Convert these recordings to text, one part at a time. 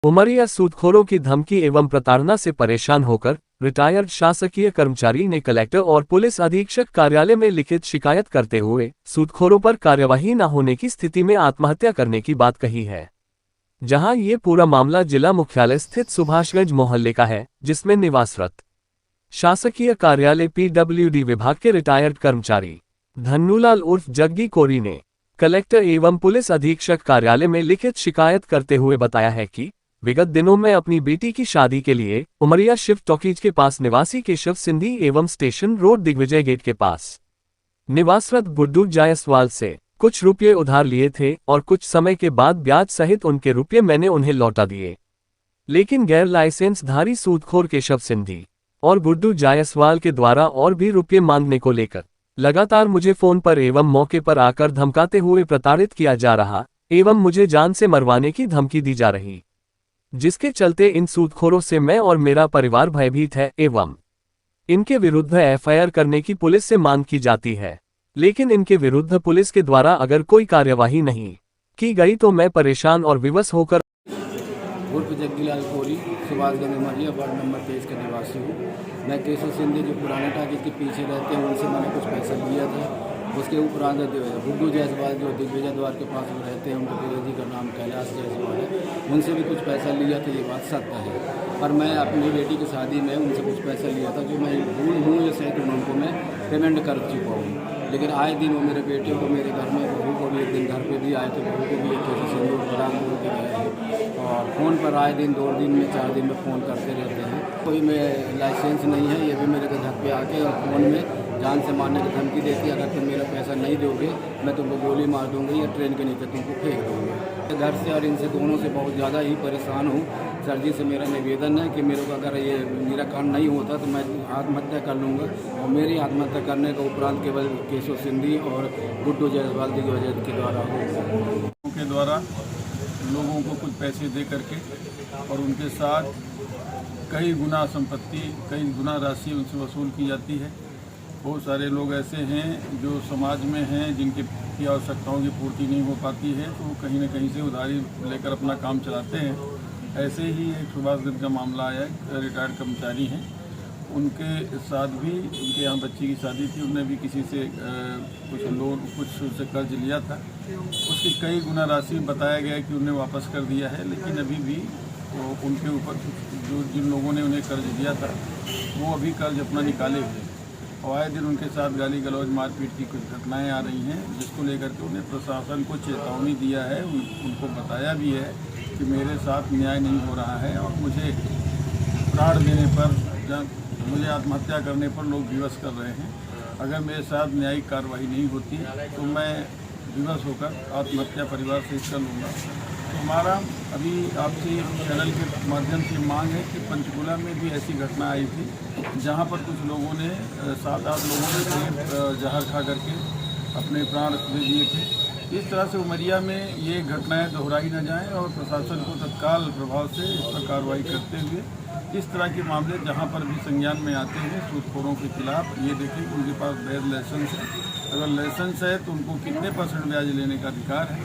उमरिया सूदखोरों की धमकी एवं प्रताड़ना से परेशान होकर रिटायर्ड शासकीय कर्मचारी ने कलेक्टर और पुलिस अधीक्षक कार्यालय में लिखित शिकायत करते हुए सूदखोरों पर कार्यवाही न होने की स्थिति में आत्महत्या करने की बात कही है। जहां ये पूरा मामला जिला मुख्यालय स्थित सुभाषगंज मोहल्ले का है, जिसमें निवासरत शासकीय कार्यालय पीडब्ल्यूडी विभाग के रिटायर्ड कर्मचारी धन्नूलाल उर्फ जग्गी कोरी ने कलेक्टर एवं पुलिस अधीक्षक कार्यालय में लिखित शिकायत करते हुए बताया है कि विगत दिनों में अपनी बेटी की शादी के लिए उमरिया शिव टॉकीज के पास निवासी केशव सिंधी एवं स्टेशन रोड दिग्विजय गेट के पास निवासरत गुड्डू जायसवाल से कुछ रुपये उधार लिए थे और कुछ समय के बाद ब्याज सहित उनके रुपये मैंने उन्हें लौटा दिए। लेकिन गैर लाइसेंसधारी सूदखोर केशव सिंधी और गुड्डू जायसवाल के द्वारा और भी रुपये मांगने को लेकर लगातार मुझे फोन पर एवं मौके पर आकर धमकाते हुए प्रताड़ित किया जा रहा एवं मुझे जान से मरवाने की धमकी दी जा रही, जिसके चलते इन सूदखोरों से मैं और मेरा परिवार भयभीत है एवं इनके विरुद्ध एफआईआर करने की पुलिस से मांग की जाती है। लेकिन इनके विरुद्ध पुलिस के द्वारा अगर कोई कार्यवाही नहीं की गई तो मैं परेशान और विवश होकर उर्फ जग्गीलाल कोरी सुभाषगंज उमरिया वार्ड नंबर 23 का निवासी हूँ। मैं केशव सिंधी जो पुराने टाके के पीछे रहते हैं उनसे मैंने कुछ पैसा लिया था। उसके उपरांत गुड्डू जायसवाल जो दिग्विजय द्वार के पास में रहते हैं, उनके पिताजी का नाम कैलाश जायसवाल है, उनसे भी कुछ पैसा लिया था, ये बात सत्य है। पर मैं अपनी बेटी की शादी में उनसे कुछ पैसा लिया था जो मैं भूल हूँ या सहित उनको मैं पेमेंट कर चुका हूँ। लेकिन आए दिन वो मेरे बेटे को मेरे घर में बहू को भी एक दिन घर पे भी आए थे, बहू को भी एक कैसे सिंदूर प्रदान बोल के गए हैं और फ़ोन पर आए दिन 2 दिन में 4 दिन में फ़ोन करते रहते हैं। कोई में लाइसेंस नहीं है, ये भी मेरे घर पे आके और फ़ोन में जान से मारने की धमकी देती है, अगर तुम मेरा पैसा नहीं दोगे मैं तुमको गोली मार दूंगी या ट्रेन के नीचे तुमको फेंक दूंगी। घर से और इनसे दोनों से बहुत ज़्यादा ही परेशान हूँ। सर जी से मेरा निवेदन है कि मेरे को अगर ये निराकरण नहीं होता तो मैं आत्महत्या कर लूँगा और मेरी आत्महत्या करने का उपरांत केवल केशव सिंधी और गुड्डू जायसवाल दिग्विजय के द्वारा लोगों को कुछ पैसे दे करके और उनके साथ कई गुना संपत्ति, कई गुना राशि उनसे वसूल की जाती है। बहुत सारे लोग ऐसे हैं जो समाज में हैं जिनकी आवश्यकताओं की पूर्ति नहीं हो पाती है, तो वो कहीं न कहीं से उधारी लेकर अपना काम चलाते हैं। ऐसे ही एक सुभाषगंज का मामला आया, रिटायर्ड कर्मचारी हैं, उनके साथ भी उनके यहाँ बच्ची की शादी थी, उन्होंने भी किसी से कुछ उससे कर्ज लिया था। उसकी कई गुना राशि बताया गया कि उन्हें वापस कर दिया है, लेकिन अभी भी तो उनके ऊपर जो जिन लोगों ने उन्हें कर्ज दिया था वो अभी कर्ज अपना निकाले हुए और आए दिन उनके साथ गाली गलौज मारपीट की कुछ घटनाएं आ रही हैं, जिसको लेकर के उन्हें प्रशासन को चेतावनी दिया है, उनको बताया भी है कि मेरे साथ न्याय नहीं हो रहा है और मुझे प्राण देने पर, मुझे आत्महत्या करने पर लोग विवश कर रहे हैं। अगर मेरे साथ न्यायिक कार्रवाई नहीं होती तो मैं विवश होकर आत्महत्या परिवार से कर लूँगा। तो हमारा अभी आपसे चैनल के माध्यम से मांग है कि पंचकुला में भी ऐसी घटना आई थी जहां पर कुछ लोगों ने 7-8 लोगों ने करीब जहर खा करके अपने प्राण दे दिए थे। इस तरह से उमरिया में ये घटनाएं दोहराई न जाएं और प्रशासन को तत्काल प्रभाव से इस पर कार्रवाई करते हुए इस तरह के मामले जहां पर भी संज्ञान में आते हैं सूदखोरों के खिलाफ ये देखें कि उनके पास वैध लाइसेंस है, अगर लाइसेंस है तो उनको कितने % ब्याज लेने का अधिकार है,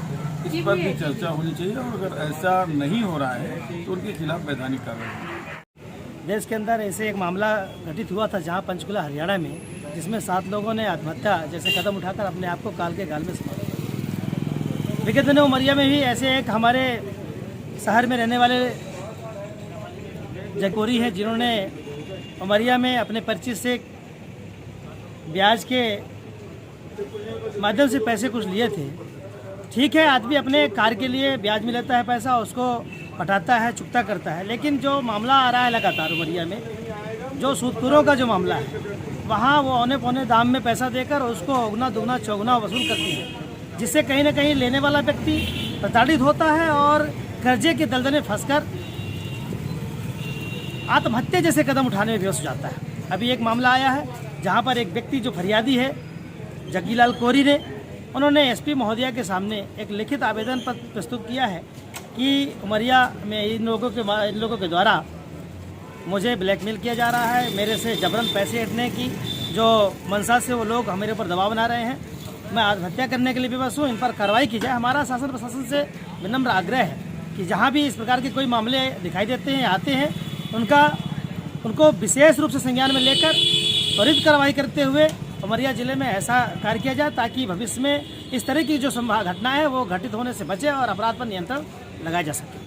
इस पर भी चर्चा होनी चाहिए और अगर ऐसा नहीं हो रहा है तो उनके खिलाफ वैधानिक कार्रवाई। देश के अंदर ऐसे एक मामला घटित हुआ था जहां पंचकुला हरियाणा में, जिसमें 7 लोगों ने आत्महत्या जैसे कदम उठाकर अपने आप को काल के गाल में समा दिया। विगत दिनों उमरिया में भी ऐसे एक हमारे शहर में रहने वाले जगोरी हैं जिन्होंने उमरिया में अपने परिचित से ब्याज के माध्यम से पैसे कुछ लिए थे। ठीक है, आदमी अपने कार्य के लिए ब्याज में लेता है पैसा, उसको पटाता है, चुकता करता है, लेकिन जो मामला आ रहा है लगातार उमरिया में, जो सूदखोरों का जो मामला है, वहाँ वो औने पौने दाम में पैसा देकर उसको उगना दुगना चौगुना वसूल करती है, जिससे कहीं ना कहीं लेने वाला व्यक्ति प्रताड़ित होता है और कर्जे के दलदल में फंसकर आत्महत्या जैसे कदम उठाने में विवश हो जाता है। अभी एक मामला आया है जहाँ पर एक व्यक्ति जो फरियादी है जग्गीलाल कोरी ने, उन्होंने एसपी महोदया के सामने एक लिखित आवेदन पत्र प्रस्तुत किया है कि उमरिया में इन लोगों के द्वारा मुझे ब्लैकमेल किया जा रहा है, मेरे से जबरन पैसे हटने की जो मंशा से वो लोग मेरे ऊपर दबाव बना रहे हैं, मैं आत्महत्या करने के लिए विवश हूँ, इन पर कार्रवाई की जाए। हमारा शासन प्रशासन से विनम्र आग्रह है कि जहाँ भी इस प्रकार के कोई मामले दिखाई देते हैं, आते हैं, उनको विशेष रूप से संज्ञान में लेकर त्वरित कार्रवाई करते हुए उमरिया जिले में ऐसा कार्य किया जाए ताकि भविष्य में इस तरह की जो घटना है वो घटित होने से बचे और अपराध पर नियंत्रण लगाया जा सके।